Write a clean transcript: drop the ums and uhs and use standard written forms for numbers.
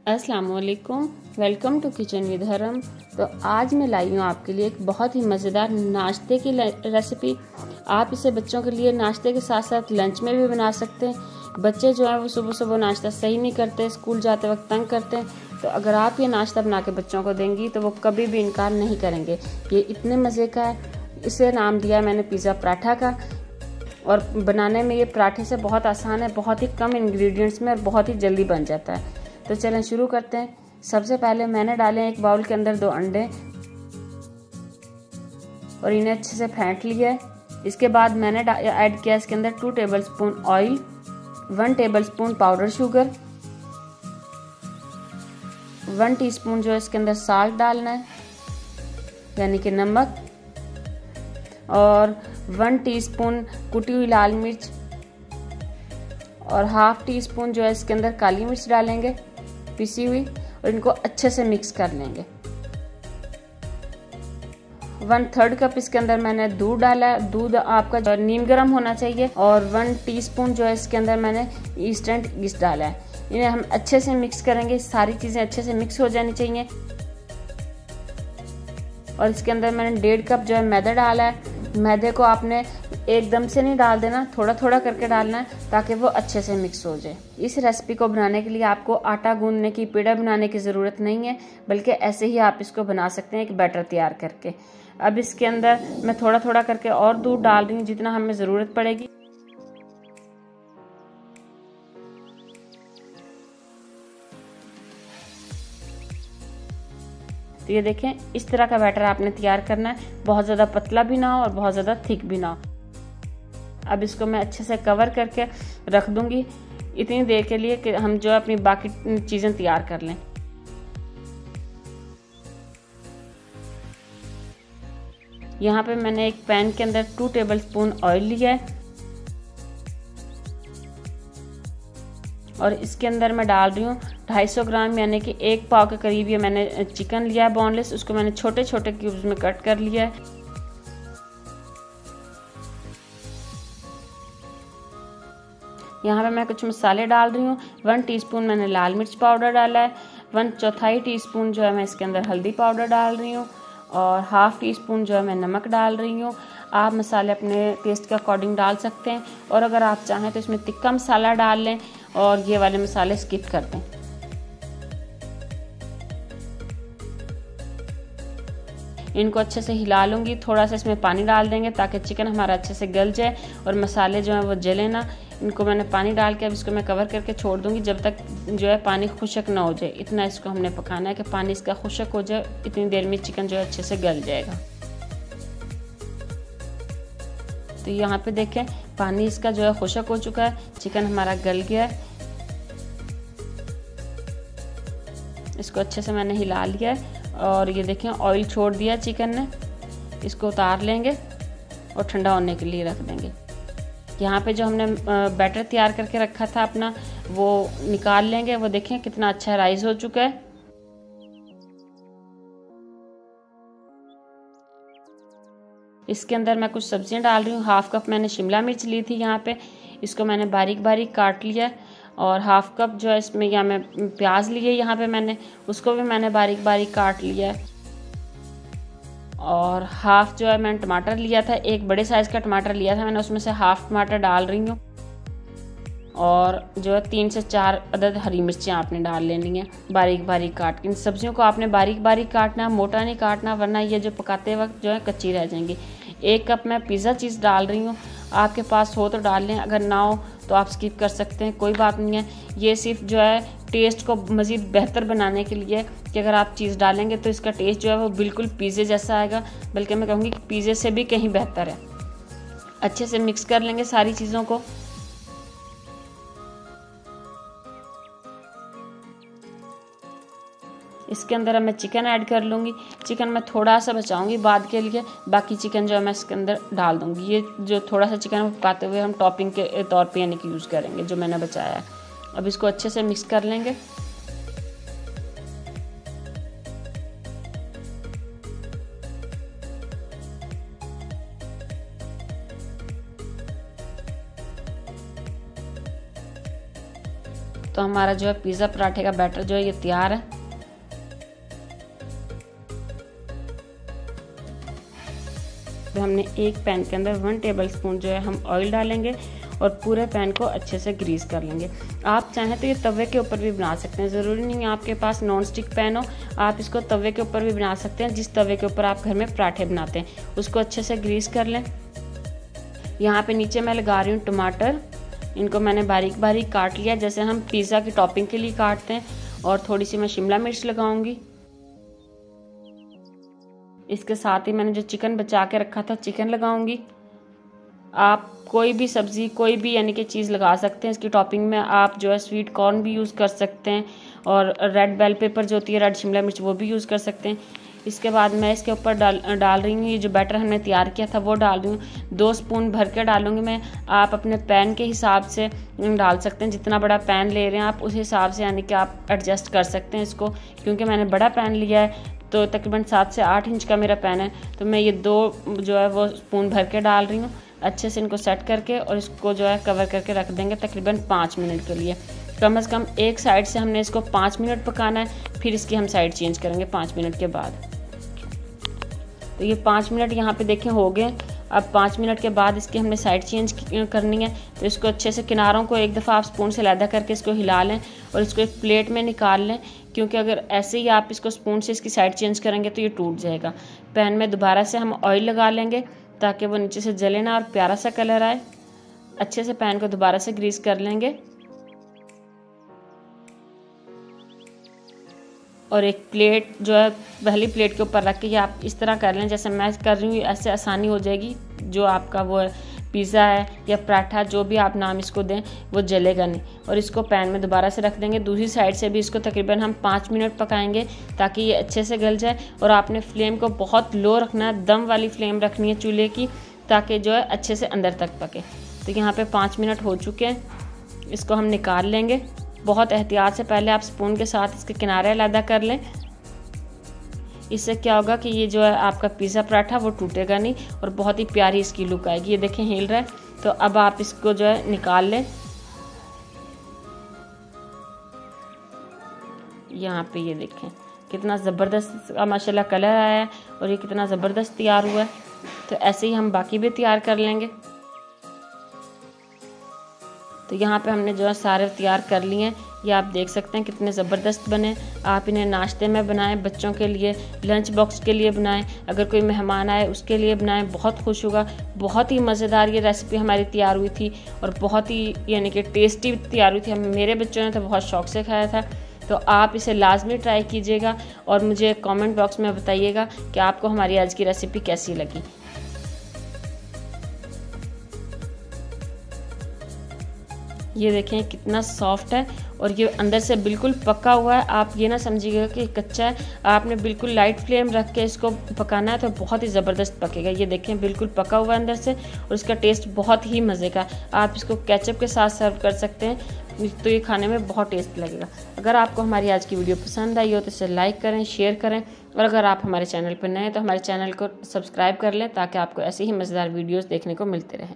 अस्सलाम वालेकुम, welcome to kitchen with हरम। तो आज मैं लाई हूँ आपके लिए एक बहुत ही मज़ेदार नाश्ते की रेसिपी। आप इसे बच्चों के लिए नाश्ते के साथ साथ लंच में भी बना सकते हैं। बच्चे जो हैं वो सुबह सुबह नाश्ता सही नहीं करते, स्कूल जाते वक्त तंग करते हैं। तो अगर आप ये नाश्ता बना के बच्चों को देंगी तो वो कभी भी इनकार नहीं करेंगे। ये इतने मज़े का है, इसे नाम दिया मैंने पिज़्ज़ा पराठा का। और बनाने में ये पराठे से बहुत आसान है, बहुत ही कम इंग्रेडिएंट्स में और बहुत ही जल्दी बन जाता है। तो चलें शुरू करते हैं। सबसे पहले मैंने डाले एक बाउल के अंदर 2 अंडे और इन्हें अच्छे से फेंट लिया है। इसके बाद मैंने ऐड किया इसके अंदर 2 tablespoon oil, 1 tablespoon powder sugar, 1 teaspoon जो है इसके अंदर साल्ट डालना है यानी कि नमक, और 1 टीस्पून कुटी हुई लाल मिर्च और हाफ टी स्पून जो है इसके अंदर काली मिर्च डालेंगे पिसी हुई, और इनको अच्छे से मिक्स कर लेंगे। 1/3 कप इसके अंदर मैंने दूध डाला है। दूध आपका जो नीम गर्म होना चाहिए। और 1 टीस्पून जो है इसके अंदर मैंने इंस्टेंट ईस्ट डाला है। इन्हें हम अच्छे से मिक्स करेंगे, सारी चीजें अच्छे से मिक्स हो जानी चाहिए। और इसके अंदर मैंने 1.5 कप जो है मैदा डाला है। मैदे को आपने एकदम से नहीं डाल देना, थोड़ा थोड़ा करके डालना है ताकि वो अच्छे से मिक्स हो जाए। इस रेसिपी को बनाने के लिए आपको आटा गूंदने की, पेड़ा बनाने की ज़रूरत नहीं है, बल्कि ऐसे ही आप इसको बना सकते हैं एक बैटर तैयार करके। अब इसके अंदर मैं थोड़ा थोड़ा करके और दूध डाल रही हूँ जितना हमें ज़रूरत पड़ेगी। तो ये देखें, इस तरह का बैटर आपने तैयार करना है, बहुत ज़्यादा पतला भी ना हो और बहुत ज़्यादा थिक भी ना हो। अब इसको मैं अच्छे से कवर करके रख दूंगी इतनी देर के लिए कि हम जो अपनी बाकी चीज़ें तैयार कर लें। यहाँ पे मैंने एक पैन के अंदर 2 टेबलस्पून ऑयल लिया है और इसके अंदर मैं डाल रही हूँ 250 ग्राम यानी कि 1 पाव के करीब ये मैंने चिकन लिया है बोनलेस। उसको मैंने छोटे छोटे क्यूब्स में कट कर लिया है। यहाँ पे मैं कुछ मसाले डाल रही हूँ। 1 टीस्पून मैंने लाल मिर्च पाउडर डाला है। 1/4 टीस्पून जो है मैं इसके अंदर हल्दी पाउडर डाल रही हूँ और हाफ टी स्पून जो है मैं नमक डाल रही हूँ। आप मसाले अपने टेस्ट के अकॉर्डिंग डाल सकते हैं, और अगर आप चाहें तो इसमें तिक्का मसाला डाल लें और ये वाले मसाले स्किप कर दें। इनको अच्छे से हिला लूँगी। थोड़ा सा इसमें पानी डाल देंगे ताकि चिकन हमारा अच्छे से गल जाए और मसाले जो हैं वो जले ना। इनको मैंने पानी डाल के अब इसको मैं कवर करके छोड़ दूँगी जब तक जो है पानी खुशक ना हो जाए। इतना इसको हमने पकाना है कि पानी इसका खुशक हो जाए। इतनी देर में चिकन जो है अच्छे से गल जाएगा। तो यहाँ पे देखें, पानी इसका जो है खुशक हो चुका है, चिकन हमारा गल गया है। इसको अच्छे से मैंने हिला लिया है और ये देखें ऑयल छोड़ दिया चिकन ने। इसको उतार लेंगे और ठंडा होने के लिए रख देंगे। यहाँ पे जो हमने बैटर तैयार करके रखा था अपना, वो निकाल लेंगे। वो देखें कितना अच्छा राइस हो चुका है। इसके अंदर मैं कुछ सब्जियां डाल रही हूँ। हाफ कप मैंने शिमला मिर्च ली थी यहाँ पे, इसको मैंने बारीक बारीक काट लिया। और हाफ कप जो है इसमें या मैं प्याज लिए यहाँ पे मैंने, उसको भी मैंने बारीक बारीक काट लिया है। और हाफ जो है मैंने टमाटर लिया था, एक बड़े साइज़ का टमाटर लिया था मैंने, उसमें से हाफ टमाटर डाल रही हूँ। और जो है 3 से 4 अदद हरी मिर्चें आपने डाल लेनी है बारीक बारीक काट के। इन सब्जियों को आपने बारीक बारीक काटना, मोटा नहीं काटना, वरना ये जो पकाते वक्त जो है कच्ची रह जाएंगी। 1 कप मैं पिज़्ज़ा चीज़ डाल रही हूँ। आपके पास हो तो डाल लें, अगर ना हो तो आप स्किप कर सकते हैं, कोई बात नहीं है। ये सिर्फ जो है टेस्ट को मज़ीद बेहतर बनाने के लिए कि अगर आप चीज़ डालेंगे तो इसका टेस्ट जो है वो बिल्कुल पिज़्ज़े जैसा आएगा, बल्कि मैं कहूँगी पिज़्ज़े से भी कहीं बेहतर है। अच्छे से मिक्स कर लेंगे सारी चीज़ों को। इसके अंदर मैं चिकन ऐड कर लूँगी। चिकन मैं थोड़ा सा बचाऊँगी बाद के लिए, बाकी चिकन जो है मैं इसके अंदर डाल दूँगी। ये जो थोड़ा सा चिकन पकाते हुए हम टॉपिंग के तौर पे यानी कि यूज़ करेंगे जो मैंने बचाया है। अब इसको अच्छे से मिक्स कर लेंगे। तो हमारा जो है पिज़्ज़ा पराठे का बैटर जो है ये तैयार है। तो हमने एक पैन के अंदर 1 टेबलस्पून जो है हम ऑयल डालेंगे और पूरे पैन को अच्छे से ग्रीस कर लेंगे। आप चाहें तो ये तवे के ऊपर भी बना सकते हैं, ज़रूरी नहीं है आपके पास नॉन स्टिक पैन हो, आप इसको तवे के ऊपर भी बना सकते हैं। जिस तवे के ऊपर आप घर में पराठे बनाते हैं उसको अच्छे से ग्रीस कर लें। यहाँ पे नीचे मैं लगा रही हूँ टमाटर, इनको मैंने बारीक बारीक काट लिया जैसे हम पिज़्ज़ा की टॉपिंग के लिए काटते हैं। और थोड़ी सी मैं शिमला मिर्च लगाऊंगी। इसके साथ ही मैंने जो चिकन बचा के रखा था चिकन लगाऊंगी। आप कोई भी सब्ज़ी कोई भी यानी कि चीज़ लगा सकते हैं इसकी टॉपिंग में। आप जो है स्वीट कॉर्न भी यूज़ कर सकते हैं और रेड बेल पेपर जो होती है रेड शिमला मिर्च वो भी यूज़ कर सकते हैं। इसके बाद मैं इसके ऊपर डाल रही हूँ ये जो बैटर हमने तैयार किया था वो डाल रही हूँ। 2 स्पून भर के डालूंगी मैं। आप अपने पैन के हिसाब से डाल सकते हैं, जितना बड़ा पैन ले रहे हैं आप उस हिसाब से यानी कि आप एडजस्ट कर सकते हैं इसको। क्योंकि मैंने बड़ा पैन लिया है तो तकरीबन 7 से 8 इंच का मेरा पैन है, तो मैं ये 2 जो है वो स्पून भर के डाल रही हूँ। अच्छे से इनको सेट करके और इसको जो है कवर करके रख देंगे तकरीबन 5 मिनट के लिए। कम से कम एक साइड से हमने इसको 5 मिनट पकाना है, फिर इसकी हम साइड चेंज करेंगे 5 मिनट के बाद। तो ये 5 मिनट यहाँ पे देखें हो गए। अब 5 मिनट के बाद इसकी हमने साइड चेंज करनी है, तो इसको अच्छे से किनारों को एक दफ़ा आप स्पून से अलहदा करके इसको हिला लें और इसको एक प्लेट में निकाल लें। क्योंकि अगर ऐसे ही आप इसको स्पून से इसकी साइड चेंज करेंगे तो ये टूट जाएगा। पैन में दोबारा से हम ऑयल लगा लेंगे ताकि वो नीचे से जले ना और प्यारा सा कलर आए। अच्छे से पैन को दोबारा से ग्रीस कर लेंगे और एक प्लेट जो है पहली प्लेट के ऊपर रख के आप इस तरह कर लें जैसे मैं कर रही हूँ। ऐसे आसानी हो जाएगी। जो आपका वो पिज़्ज़ा है या पराठा जो भी आप नाम इसको दें वो जलेगा नहीं। और इसको पैन में दोबारा से रख देंगे। दूसरी साइड से भी इसको तकरीबन हम 5 मिनट पकाएंगे ताकि ये अच्छे से गल जाए। और आपने फ्लेम को बहुत लो रखना है, दम वाली फ्लेम रखनी है चूल्हे की, ताकि जो है अच्छे से अंदर तक पके। तो यहाँ पे 5 मिनट हो चुके हैं, इसको हम निकाल लेंगे। बहुत एहतियात से पहले आप स्पून के साथ इसके किनारे अलग कर लें। इससे क्या होगा कि ये जो है आपका पिज़्ज़ा पराठा वो टूटेगा नहीं और बहुत ही प्यारी इसकी लुक आएगी। ये देखें हिल रहा है। तो अब आप इसको जो है निकाल लें। यहाँ पे ये देखें कितना ज़बरदस्त माशाल्लाह कलर आया है और ये कितना ज़बरदस्त तैयार हुआ है। तो ऐसे ही हम बाकी भी तैयार कर लेंगे। तो यहाँ पे हमने जो है सारे तैयार कर लिए हैं। ये आप देख सकते हैं कितने ज़बरदस्त बने। आप इन्हें नाश्ते में बनाएं, बच्चों के लिए लंच बॉक्स के लिए बनाएं, अगर कोई मेहमान आए उसके लिए बनाएं, बहुत खुश होगा। बहुत ही मज़ेदार ये रेसिपी हमारी तैयार हुई थी और बहुत ही यानी कि टेस्टी तैयार हुई थी। मेरे बच्चों ने तो बहुत शौक़ से खाया था। तो आप इसे लाजमी ट्राई कीजिएगा और मुझे कमेंट बॉक्स में बताइएगा कि आपको हमारी आज की रेसिपी कैसी लगी। ये देखें कितना सॉफ्ट है और ये अंदर से बिल्कुल पका हुआ है। आप ये ना समझिएगा कि कच्चा है। आपने बिल्कुल लाइट फ्लेम रख के इसको पकाना है तो बहुत ही ज़बरदस्त पकेगा। ये देखें बिल्कुल पका हुआ है अंदर से और इसका टेस्ट बहुत ही मज़े का। आप इसको केचप के साथ सर्व कर सकते हैं तो ये खाने में बहुत टेस्ट लगेगा। अगर आपको हमारी आज की वीडियो पसंद आई हो तो इसे लाइक करें, शेयर करें और अगर आप हमारे चैनल पर नए हैं तो हमारे चैनल को सब्सक्राइब कर लें ताकि आपको ऐसी ही मज़ेदार वीडियोज़ देखने को मिलते रहें।